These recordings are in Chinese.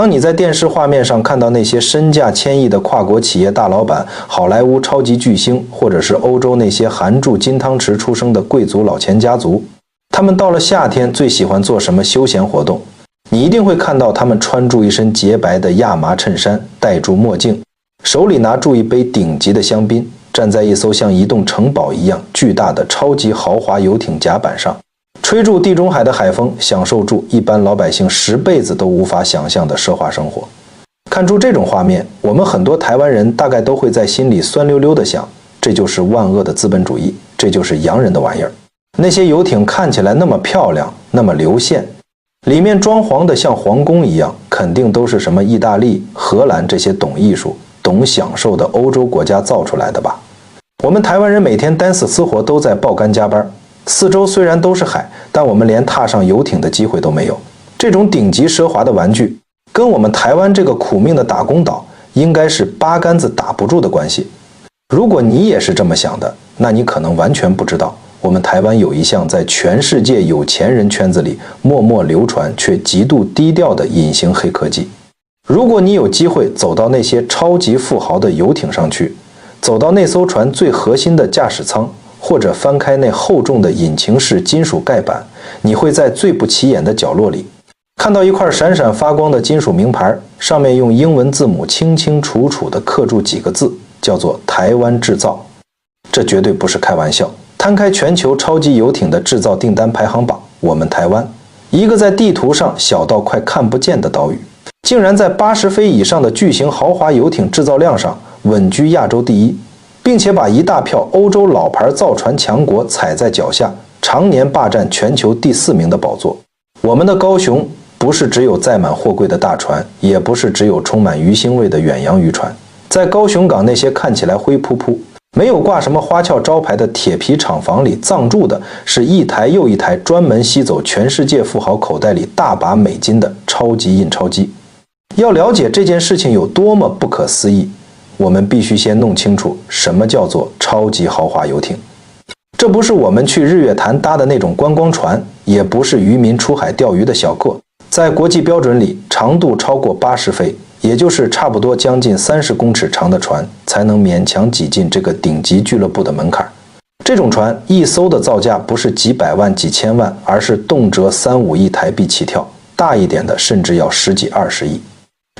当你在电视画面上看到那些身价千亿的跨国企业大老板、好莱坞超级巨星，或者是欧洲那些含住金汤匙出生的贵族老钱家族，他们到了夏天最喜欢做什么休闲活动？你一定会看到他们穿着一身洁白的亚麻衬衫，戴住墨镜，手里拿住一杯顶级的香槟，站在一艘像一栋城堡一样巨大的超级豪华游艇甲板上，吹住地中海的海风，享受住一般老百姓10辈子都无法想象的奢华生活。看出这种画面，我们很多台湾人大概都会在心里酸溜溜地想，这就是万恶的资本主义，这就是洋人的玩意儿。那些游艇看起来那么漂亮，那么流线，里面装潢的像皇宫一样，肯定都是什么意大利、荷兰这些懂艺术、懂享受的欧洲国家造出来的吧？我们台湾人每天单死呲活都在爆肝加班，四周虽然都是海，但我们连踏上游艇的机会都没有。这种顶级奢华的玩具，跟我们台湾这个苦命的打工岛，应该是八竿子打不住的关系。如果你也是这么想的，那你可能完全不知道，我们台湾有一项在全世界有钱人圈子里默默流传却极度低调的隐形黑科技。如果你有机会走到那些超级富豪的游艇上去，走到那艘船最核心的驾驶舱，或者翻开那厚重的引擎式金属盖板，你会在最不起眼的角落里看到一块闪闪发光的金属名牌，上面用英文字母清清楚楚地刻住几个字，叫做台湾制造。这绝对不是开玩笑。摊开全球超级游艇的制造订单排行榜，我们台湾，一个在地图上小到快看不见的岛屿，竟然在80飞以上的巨型豪华游艇制造量上稳居亚洲第一，并且把一大票欧洲老牌造船强国踩在脚下，常年霸占全球第4名的宝座。我们的高雄不是只有载满货柜的大船，也不是只有充满鱼腥味的远洋渔船。在高雄港那些看起来灰扑扑、没有挂什么花俏招牌的铁皮厂房里，藏住的是一台又一台专门吸走全世界富豪口袋里大把美金的超级印钞机。要了解这件事情有多么不可思议，我们必须先弄清楚什么叫做超级豪华游艇。这不是我们去日月潭搭的那种观光船，也不是渔民出海钓鱼的小客，在国际标准里，长度超过80飞，也就是差不多将近30公尺长的船，才能勉强挤进这个顶级俱乐部的门槛。这种船一艘的造价不是几百万几千万，而是动辄3、5亿台币起跳，大一点的甚至要10几20亿。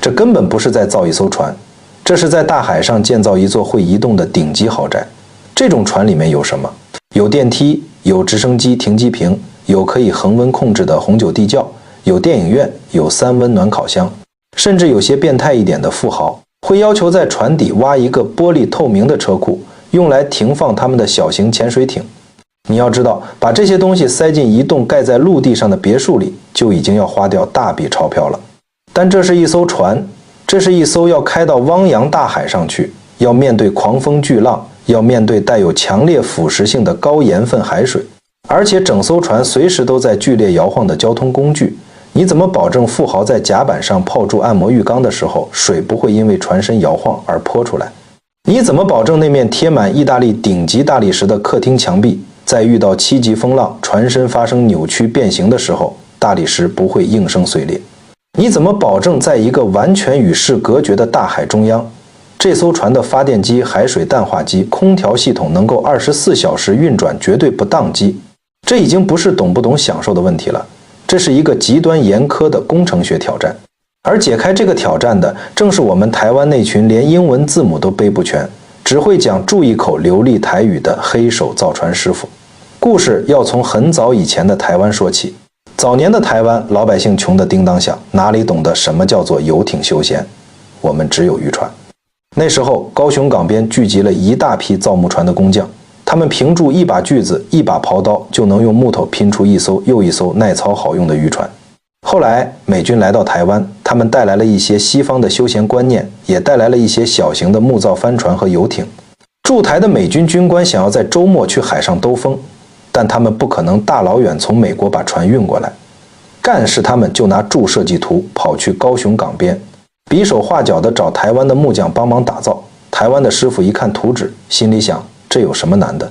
这根本不是在造一艘船，这是在大海上建造一座会移动的顶级豪宅。这种船里面有什么？有电梯，有直升机停机坪，有可以恒温控制的红酒地窖，有电影院，有3温暖烤箱，甚至有些变态一点的富豪会要求在船底挖一个玻璃透明的车库，用来停放他们的小型潜水艇。你要知道，把这些东西塞进一栋盖在陆地上的别墅里，就已经要花掉大笔钞票了。但这是一艘船，这是一艘要开到汪洋大海上去，要面对狂风巨浪，要面对带有强烈腐蚀性的高盐分海水，而且整艘船随时都在剧烈摇晃的交通工具。你怎么保证富豪在甲板上泡住按摩浴缸的时候，水不会因为船身摇晃而泼出来？你怎么保证那面贴满意大利顶级大理石的客厅墙壁，在遇到7级风浪，船身发生扭曲变形的时候，大理石不会应声碎裂？你怎么保证在一个完全与世隔绝的大海中央，这艘船的发电机、海水淡化机、空调系统能够24小时运转，绝对不宕机？这已经不是懂不懂享受的问题了，这是一个极端严苛的工程学挑战。而解开这个挑战的，正是我们台湾那群连英文字母都背不全，只会讲注一口流利台语的黑手造船师傅。故事要从很早以前的台湾说起。早年的台湾，老百姓穷得叮当响，哪里懂得什么叫做游艇休闲？我们只有渔船。那时候，高雄港边聚集了一大批造木船的工匠，他们凭住一把锯子、一把刨刀，就能用木头拼出一艘又一艘耐操好用的渔船。后来，美军来到台湾，他们带来了一些西方的休闲观念，也带来了一些小型的木造帆船和游艇。驻台的美军军官想要在周末去海上兜风，但他们不可能大老远从美国把船运过来。干事他们就拿铸设计图跑去高雄港边，比手画脚的找台湾的木匠帮忙打造。台湾的师傅一看图纸，心里想，这有什么难的？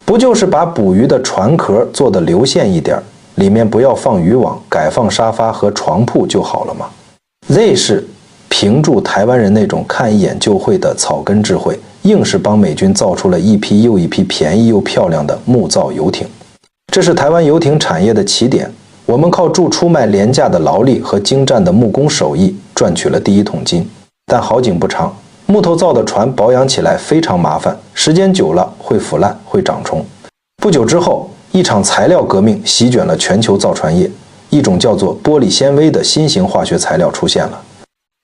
不就是把捕鱼的船壳做得流线一点，里面不要放渔网，改放沙发和床铺就好了吗？ Z 是凭住台湾人那种看一眼就会的草根智慧，硬是帮美军造出了一批又一批便宜又漂亮的木造游艇。这是台湾游艇产业的起点，我们靠出卖廉价的劳力和精湛的木工手艺赚取了第一桶金。但好景不长，木头造的船保养起来非常麻烦，时间久了会腐烂，会长虫。不久之后，一场材料革命席卷了全球造船业，一种叫做玻璃纤维的新型化学材料出现了。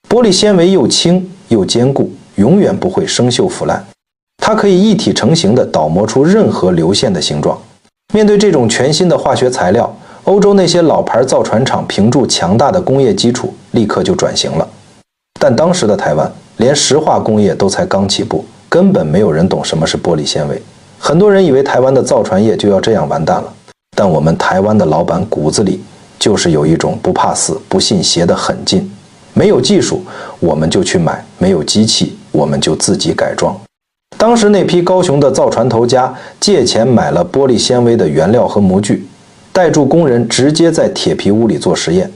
玻璃纤维又轻又坚固，永远不会生锈腐烂，它可以一体成型地倒模出任何流线的形状。面对这种全新的化学材料，欧洲那些老牌造船厂凭住强大的工业基础，立刻就转型了。但当时的台湾连石化工业都才刚起步，根本没有人懂什么是玻璃纤维。很多人以为台湾的造船业就要这样完蛋了，但我们台湾的老板骨子里就是有一种不怕死、不信邪的狠劲。没有技术，我们就去买；没有机器，我们就自己改装。当时那批高雄的造船头家借钱买了玻璃纤维的原料和模具，带住工人直接在铁皮屋里做实验。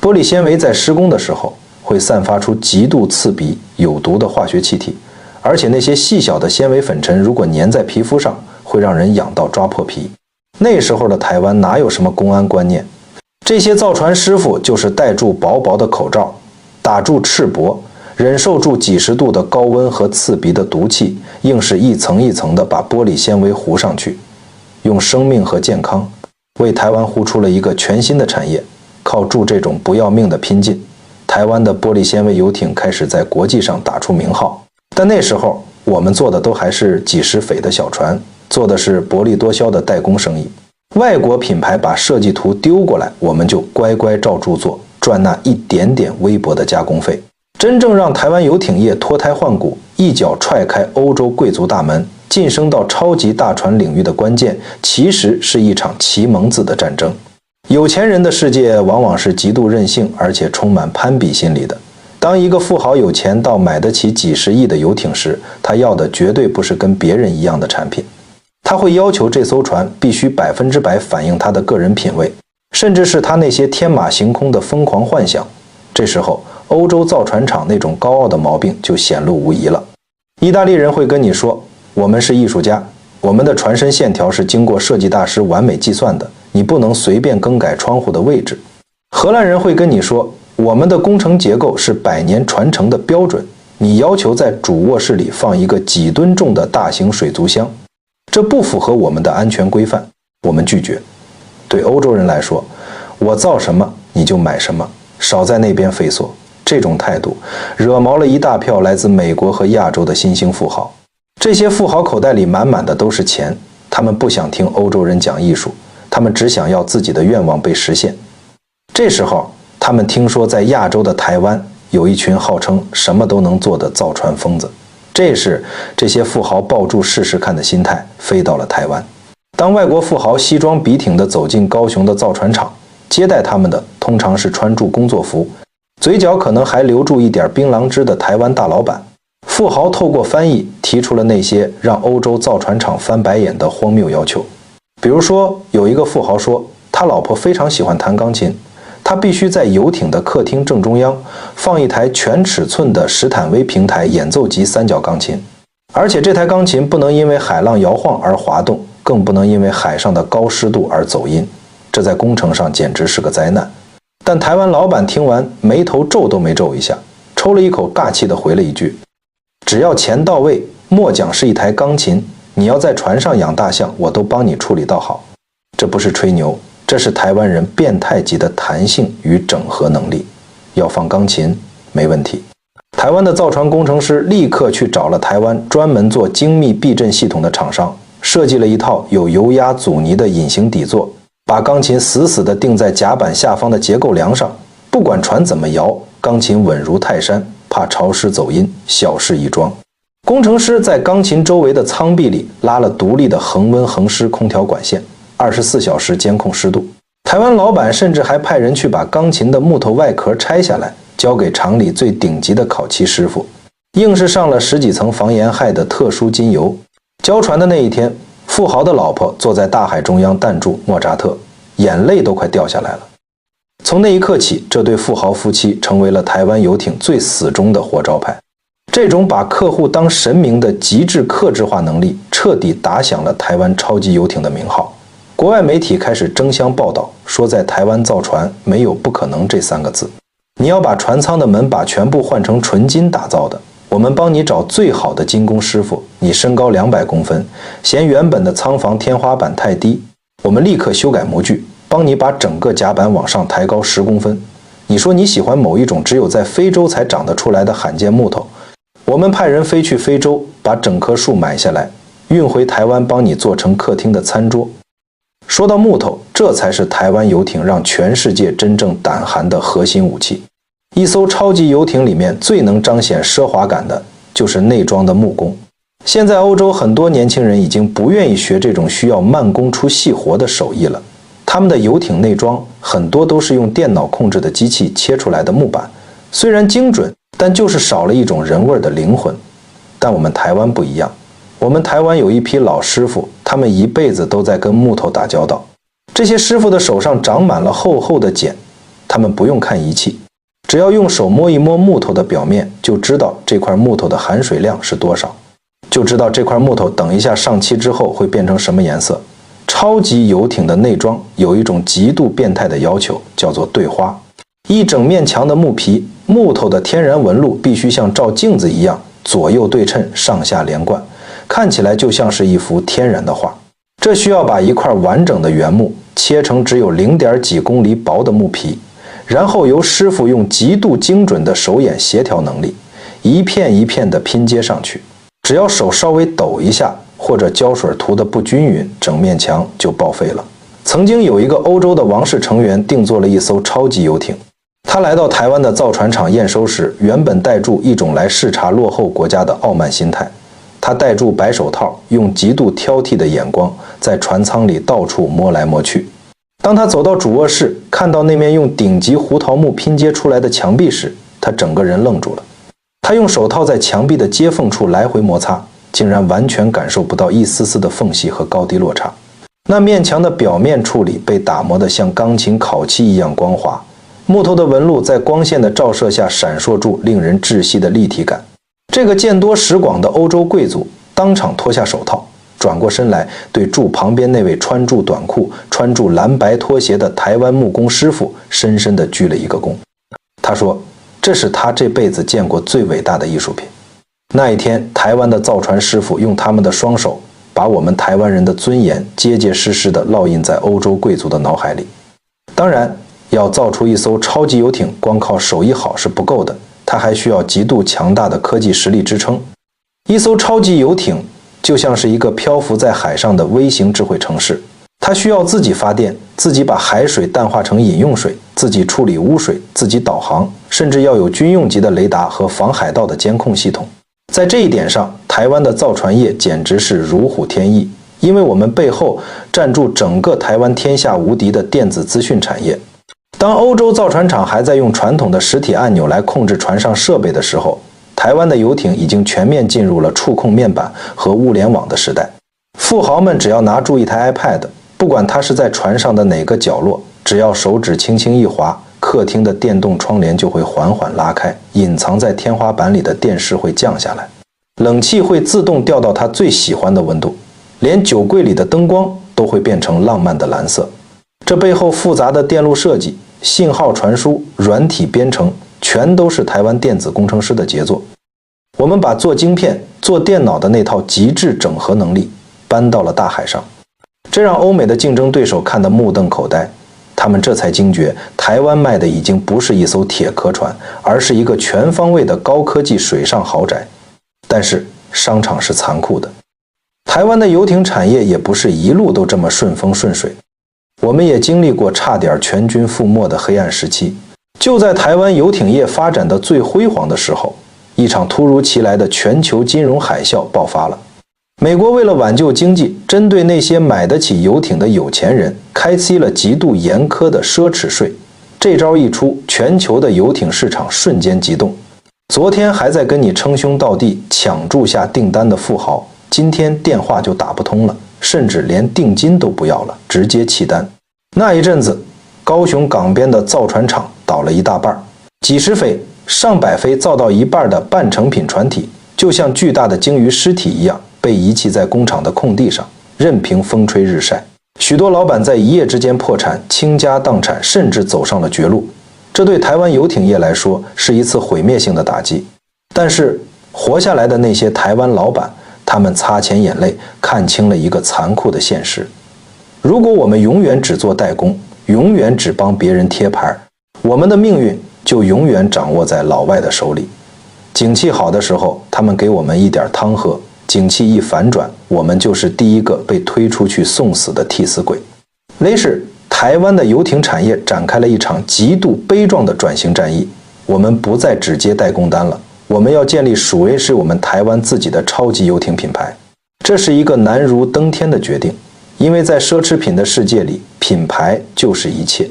玻璃纤维在施工的时候会散发出极度刺鼻、有毒的化学气体，而且那些细小的纤维粉尘如果粘在皮肤上，会让人痒到抓破皮。那时候的台湾哪有什么公安观念？这些造船师傅就是戴住薄薄的口罩，打住赤膊，忍受住几十度的高温和刺鼻的毒气，硬是一层一层地把玻璃纤维糊上去，用生命和健康为台湾糊出了一个全新的产业。靠住这种不要命的拼劲，台湾的玻璃纤维游艇开始在国际上打出名号。但那时候我们做的都还是几十匪的小船，做的是薄利多销的代工生意。外国品牌把设计图丢过来，我们就乖乖照著做，赚那一点点微薄的加工费。真正让台湾游艇业脱胎换骨，一脚踹开欧洲贵族大门，晋升到超级大船领域的关键，其实是一场奇蒙子的战争。有钱人的世界往往是极度任性，而且充满攀比心理的。当一个富豪有钱到买得起几十亿的游艇时，他要的绝对不是跟别人一样的产品，他会要求这艘船必须100%反映他的个人品味，甚至是他那些天马行空的疯狂幻想。这时候，欧洲造船厂那种高傲的毛病就显露无遗了。意大利人会跟你说，我们是艺术家，我们的船身线条是经过设计大师完美计算的，你不能随便更改窗户的位置。荷兰人会跟你说，我们的工程结构是100年传承的标准，你要求在主卧室里放一个几吨重的大型水族箱，这不符合我们的安全规范，我们拒绝。对欧洲人来说，我造什么你就买什么，少在那边费索。这种态度惹毛了一大票来自美国和亚洲的新兴富豪。这些富豪口袋里满满的都是钱，他们不想听欧洲人讲艺术，他们只想要自己的愿望被实现。这时候他们听说在亚洲的台湾有一群号称什么都能做的造船疯子，这时这些富豪抱住试试看的心态飞到了台湾。当外国富豪西装笔挺地走进高雄的造船厂，接待他们的通常是穿住工作服，嘴角可能还留住一点槟榔汁的台湾大老板。富豪透过翻译提出了那些让欧洲造船厂翻白眼的荒谬要求。比如说，有一个富豪说，他老婆非常喜欢弹钢琴，他必须在游艇的客厅正中央放一台全尺寸的史坦威平台演奏级三角钢琴，而且这台钢琴不能因为海浪摇晃而滑动，更不能因为海上的高湿度而走音，这在工程上简直是个灾难。但台湾老板听完眉头皱都没皱一下，抽了一口尬气地回了一句，只要钱到位，末奖是一台钢琴，你要在船上养大象，我都帮你处理到好。这不是吹牛，这是台湾人变态级的弹性与整合能力。要放钢琴没问题。台湾的造船工程师立刻去找了台湾专门做精密避震系统的厂商，设计了一套有油压阻尼的隐形底座，把钢琴死死地钉在甲板下方的结构梁上，不管船怎么摇，钢琴稳如泰山，怕潮湿走音，小事一桩。工程师在钢琴周围的舱壁里拉了独立的恒温恒湿空调管线，24小时监控湿度。台湾老板甚至还派人去把钢琴的木头外壳拆下来，交给厂里最顶级的烤漆师傅，硬是上了10几层防盐害的特殊金油。交船的那一天，富豪的老婆坐在大海中央弹住莫扎特，眼泪都快掉下来了。从那一刻起，这对富豪夫妻成为了台湾游艇最死忠的活招牌。这种把客户当神明的极致客制化能力，彻底打响了台湾超级游艇的名号。国外媒体开始争相报道，说在台湾造船没有不可能这3个字。你要把船舱的门把全部换成纯金打造的，我们帮你找最好的金工师傅。你身高200公分，嫌原本的舱房天花板太低，我们立刻修改模具，帮你把整个甲板往上抬高10公分。你说你喜欢某一种只有在非洲才长得出来的罕见木头，我们派人飞去非洲，把整棵树买下来，运回台湾，帮你做成客厅的餐桌。说到木头，这才是台湾游艇让全世界真正胆寒的核心武器。一艘超级游艇里面最能彰显奢华感的就是内装的木工。现在欧洲很多年轻人已经不愿意学这种需要慢工出细活的手艺了，他们的游艇内装很多都是用电脑控制的机器切出来的木板，虽然精准，但就是少了一种人味的灵魂。但我们台湾不一样，我们台湾有一批老师傅，他们一辈子都在跟木头打交道。这些师傅的手上长满了厚厚的茧，他们不用看仪器，只要用手摸一摸木头的表面，就知道这块木头的含水量是多少，就知道这块木头等一下上漆之后会变成什么颜色。超级游艇的内装有一种极度变态的要求，叫做对花。一整面墙的木皮，木头的天然纹路必须像照镜子一样左右对称，上下连贯，看起来就像是一幅天然的画。这需要把一块完整的原木切成只有0.几公厘薄的木皮，然后由师傅用极度精准的手眼协调能力，一片一片地拼接上去。只要手稍微抖一下，或者胶水涂得不均匀，整面墙就报废了。曾经有一个欧洲的王室成员定做了一艘超级游艇，他来到台湾的造船厂验收时，原本带住一种来视察落后国家的傲慢心态。他戴住白手套，用极度挑剔的眼光在船舱里到处摸来摸去。当他走到主卧室，看到那面用顶级胡桃木拼接出来的墙壁时，他整个人愣住了。他用手套在墙壁的接缝处来回摩擦，竟然完全感受不到一丝丝的缝隙和高低落差。那面墙的表面处理被打磨得像钢琴烤漆一样光滑，木头的纹路在光线的照射下闪烁出令人窒息的立体感。这个见多识广的欧洲贵族当场脱下手套，转过身来对住旁边那位穿住短裤、穿住蓝白拖鞋的台湾木工师傅深深地鞠了一个躬。他说，这是他这辈子见过最伟大的艺术品。那一天，台湾的造船师傅用他们的双手把我们台湾人的尊严结结实实地烙印在欧洲贵族的脑海里。当然，要造出一艘超级游艇，光靠手艺好是不够的，它还需要极度强大的科技实力支撑。一艘超级游艇就像是一个漂浮在海上的微型智慧城市，它需要自己发电，自己把海水淡化成饮用水，自己处理污水，自己导航，甚至要有军用级的雷达和防海盗的监控系统。在这一点上，台湾的造船业简直是如虎添翼，因为我们背后站住整个台湾天下无敌的电子资讯产业。当欧洲造船厂还在用传统的实体按钮来控制船上设备的时候，台湾的游艇已经全面进入了触控面板和物联网的时代。富豪们只要拿住一台 iPad， 不管它是在船上的哪个角落，只要手指轻轻一滑，客厅的电动窗帘就会缓缓拉开，隐藏在天花板里的电视会降下来，冷气会自动调到他最喜欢的温度，连酒柜里的灯光都会变成浪漫的蓝色。这背后复杂的电路设计、信号传输、软体编程，全都是台湾电子工程师的杰作。我们把做晶片、做电脑的那套极致整合能力搬到了大海上，这让欧美的竞争对手看得目瞪口呆。他们这才惊觉，台湾卖的已经不是一艘铁壳船，而是一个全方位的高科技水上豪宅。但是商场是残酷的，台湾的游艇产业也不是一路都这么顺风顺水，我们也经历过差点全军覆没的黑暗时期。就在台湾游艇业发展的最辉煌的时候，一场突如其来的全球金融海啸爆发了。美国为了挽救经济，针对那些买得起游艇的有钱人，开启了极度严苛的奢侈税。这招一出，全球的游艇市场瞬间激动。昨天还在跟你称兄道弟抢注下订单的富豪，今天电话就打不通了，甚至连定金都不要了，直接弃单。那一阵子，高雄港边的造船厂倒了一大半，几十艘、上百艘造到一半的半成品船体，就像巨大的鲸鱼尸体一样，被遗弃在工厂的空地上，任凭风吹日晒。许多老板在一夜之间破产、倾家荡产，甚至走上了绝路。这对台湾游艇业来说是一次毁灭性的打击。但是活下来的那些台湾老板，他们擦乾眼泪，看清了一个残酷的现实：如果我们永远只做代工，永远只帮别人贴牌，我们的命运就永远掌握在老外的手里。景气好的时候，他们给我们一点汤喝；景气一反转，我们就是第一个被推出去送死的替死鬼。雷士，台湾的游艇产业展开了一场极度悲壮的转型战役。我们不再只接代工单了，我们要建立属于是我们台湾自己的超级游艇品牌。这是一个难如登天的决定，因为在奢侈品的世界里，品牌就是一切。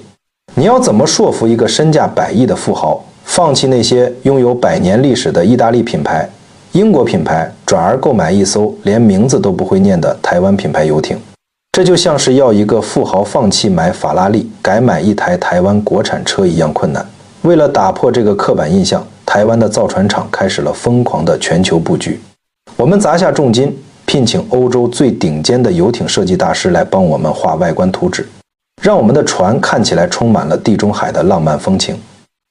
你要怎么说服一个身价100亿的富豪，放弃那些拥有100年历史的意大利品牌、英国品牌，转而购买一艘连名字都不会念的台湾品牌游艇？这就像是要一个富豪放弃买法拉利，改买一台台湾国产车一样困难。为了打破这个刻板印象，台湾的造船厂开始了疯狂的全球布局。我们砸下重金，聘请欧洲最顶尖的游艇设计大师来帮我们画外观图纸，让我们的船看起来充满了地中海的浪漫风情。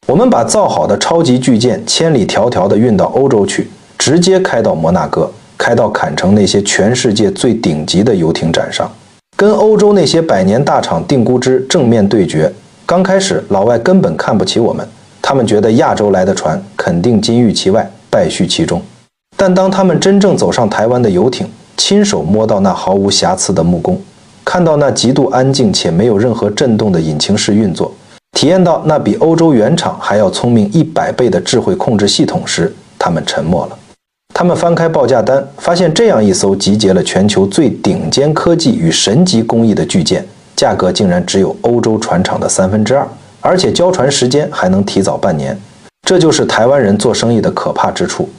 我们把造好的超级巨舰千里迢迢地运到欧洲去，直接开到摩纳哥，开到坎城那些全世界最顶级的游艇展上，跟欧洲那些100年大厂定估值正面对决。刚开始老外根本看不起我们，他们觉得亚洲来的船肯定金玉其外，败絮其中。但当他们真正走上台湾的游艇，亲手摸到那毫无瑕疵的木工，看到那极度安静且没有任何震动的引擎式运作，体验到那比欧洲原厂还要聪明100倍的智慧控制系统时，他们沉默了。他们翻开报价单，发现这样一艘集结了全球最顶尖科技与神级工艺的巨舰，价格竟然只有欧洲船厂的2/3，而且交船时间还能提早半年。这就是台湾人做生意的可怕之处。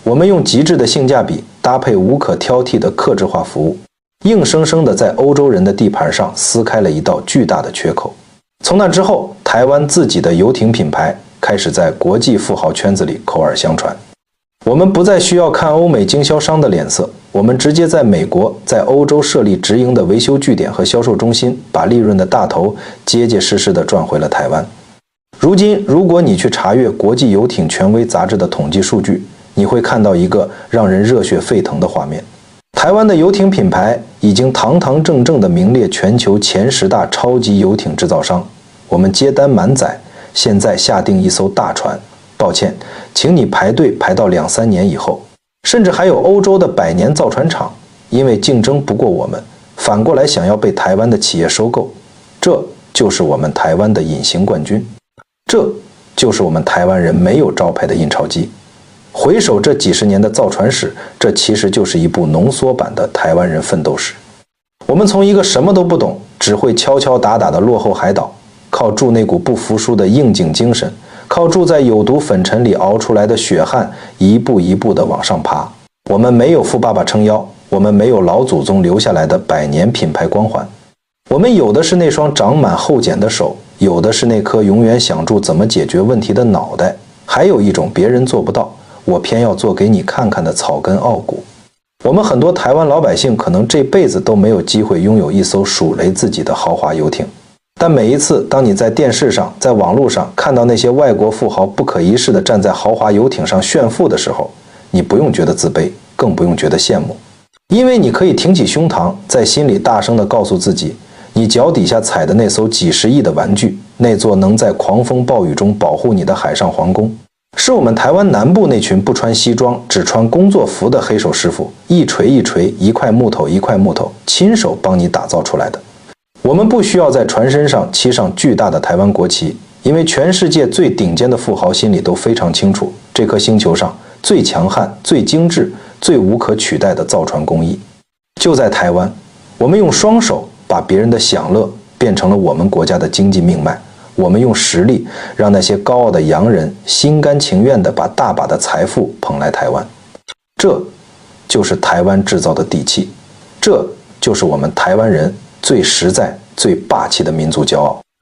我们用极致的性价比搭配无可挑剔的客制化服务，硬生生地在欧洲人的地盘上撕开了一道巨大的缺口。从那之后，台湾自己的游艇品牌开始在国际富豪圈子里口耳相传。我们不再需要看欧美经销商的脸色，我们直接在美国、在欧洲设立直营的维修据点和销售中心，把利润的大头结结实实地赚回了台湾。如今，如果你去查阅国际游艇权威杂志的统计数据，你会看到一个让人热血沸腾的画面。台湾的游艇品牌已经堂堂正正地名列全球前10大超级游艇制造商。我们接单满载，现在下定一艘大船，抱歉，请你排队排到2-3年以后。甚至还有欧洲的100年造船厂，因为竞争不过我们，反过来想要被台湾的企业收购。这就是我们台湾的隐形冠军，这就是我们台湾人没有招牌的印钞机。回首这几十年的造船史，这其实就是一部浓缩版的台湾人奋斗史。我们从一个什么都不懂，只会敲敲打打的落后海岛，靠住那股不服输的硬颈精神，靠住在有毒粉尘里熬出来的血汗，一步一步地往上爬。我们没有富爸爸撑腰，我们没有老祖宗留下来的100年品牌光环，我们有的是那双长满厚茧的手，有的是那颗永远想住怎么解决问题的脑袋，还有一种别人做不到，我偏要做给你看看的草根傲骨。我们很多台湾老百姓可能这辈子都没有机会拥有一艘属雷自己的豪华游艇，但每一次当你在电视上、在网络上看到那些外国富豪不可一世地站在豪华游艇上炫富的时候，你不用觉得自卑，更不用觉得羡慕，因为你可以挺起胸膛，在心里大声地告诉自己，你脚底下踩的那艘几十亿的玩具，那座能在狂风暴雨中保护你的海上皇宫，是我们台湾南部那群不穿西装只穿工作服的黑手师傅一锤一锤，一块木头一块木头亲手帮你打造出来的。我们不需要在船身上漆上巨大的台湾国旗，因为全世界最顶尖的富豪心里都非常清楚，这颗星球上最强悍、最精致、最无可取代的造船工艺就在台湾。我们用双手把别人的享乐变成了我们国家的经济命脉，我们用实力让那些高傲的洋人心甘情愿地把大把的财富捧来台湾。这就是台湾制造的底气，这就是我们台湾人最实在、最霸气的民族骄傲。